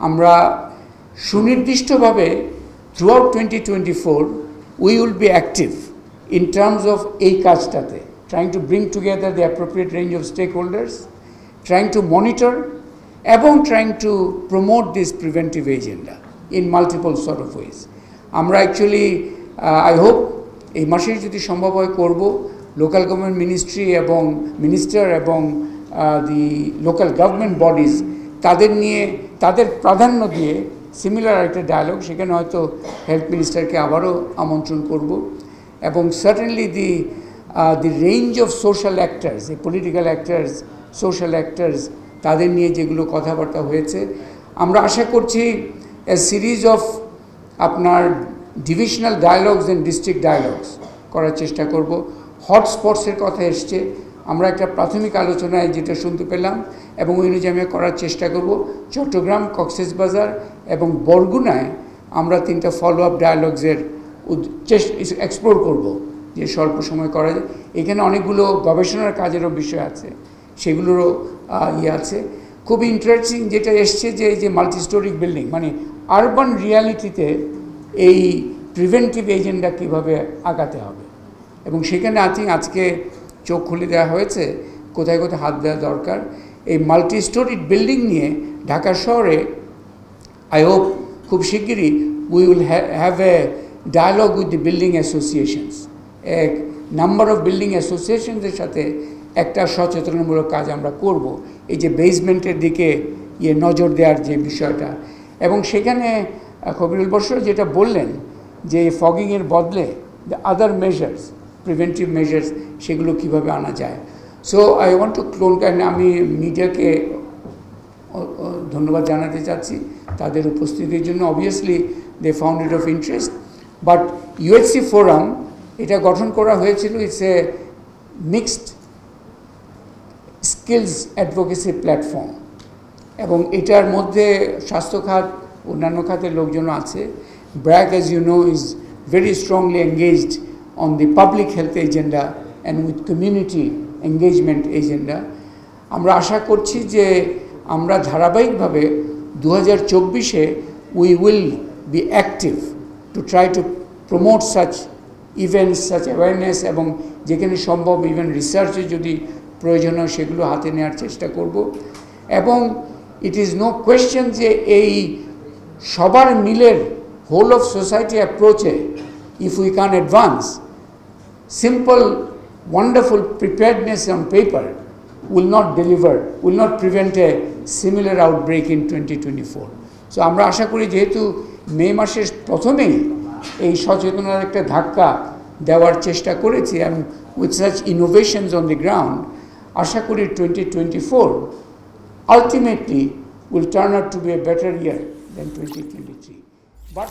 আমরা সুনির্দিষ্টভাবে throughout 2024 we will be active in terms of এই কাজটাতে, trying to bring together the appropriate range of stakeholders, trying to monitor এবং trying to promote this preventive agenda in multiple sort of ways. আমরা actually I hope এই মাসে যদি সম্ভব হয় করব, লোকাল গভর্নমেন্ট মিনিস্ট্রি এবং মিনিস্টার এবং দি লোকাল গভর্নমেন্ট বডিজ তাদের নিয়ে তাদের প্রাধান্য দিয়ে সিমিলার একটা ডায়ালগ, সেখানে হয়তো হেলথ মিনিস্টারকে আবারও আমন্ত্রণ করব এবং certainly the range of social actors, এই পলিটিক্যাল অ্যাক্টার্স, সোশ্যাল অ্যাক্টার্স, তাদের নিয়ে যেগুলো কথাবার্তা হয়েছে, আমরা আশা করছি এ সিরিজ অফ আপনার divisional dialogues and district dialogues করার চেষ্টা করব। হটস্পটসের কথা এসছে, আমরা একটা প্রাথমিক আলোচনায় যেটা শুনতে পেলাম এবং ওই অনুযায়ী আমি করার চেষ্টা করব। চট্টগ্রাম, কক্সবাজার এবং বরগুনায় আমরা 3টা ফলো আপ ডায়ালগসের এক্সপ্লোর করব যে স্বল্প সময় করা যায়। এখানে অনেকগুলো গবেষণার কাজেরও বিষয় আছে, সেগুলোরও আছে। খুব ইন্টারেস্টিং যেটা এসছে যে এই যে মাল্টি স্টোরিক বিল্ডিং, মানে আরবান রিয়ালিটিতে এই প্রিভেন্টিভ এজেন্ডা কীভাবে আগাতে হবে এবং সেখানে আজকে চোখ খুলে দেওয়া হয়েছে কোথায় কোথায় হাত দেওয়া দরকার। এই মাল্টি স্টোরিড বিল্ডিং নিয়ে ঢাকা শহরে আই হোপ খুব শিগগিরই we will have a dialogue with the building associations. এক নাম্বার অফ বিল্ডিং অ্যাসোসিয়েশনসের সাথে একটা সচেতনমূলক কাজ আমরা করব, এই যে বেসমেন্টের দিকে নজর দেওয়ার যে বিষয়টা। এবং সেখানে খবিরুল বশর যেটা বললেন যে ফগিংয়ের বদলে the other measures, preventive measures, সেগুলো কীভাবে আনা যায়। সো আই ওয়ান্ট টু আমি মিডিয়াকে ধন্যবাদ জানাতে চাচ্ছি তাদের উপস্থিতির জন্য। Obviously they found it of interest, but UHC forum এটা গঠন করা হয়েছিল, it's a mixed skills advocacy platform এবং এটার মধ্যে স্বাস্থ্য খাত, অন্যান্য খাতের লোকজন আছে। BRAC, as you know, is very strongly engaged on the public health agenda and with community engagement agenda. আমরা আশা করছি যে আমরা ধারাবাহিকভাবে 2024-এ we will be active to try to promote such events, such awareness, এবং যেখানে সম্ভব ইভেন রিসার্চে যদি প্রয়োজন হয় সেগুলো হাতে নেওয়ার চেষ্টা করব। এবং ইট ইজ নো কোয়েশ্চেন যে এই সবার মিলের হোল অফ সোসাইটি অ্যাপ্রোচে if we can advance, simple wonderful preparedness on paper will not deliver, will not prevent a similar outbreak in 2024. So আমরা আশা করি যেহেতু মে মাসের প্রথমেই এই সচেতনার একটা ধাক্কা দেওয়ার চেষ্টা করেছি এবং with such innovations on the ground, আশা করি 2024 ultimately will turn out to be a better year than 2023. But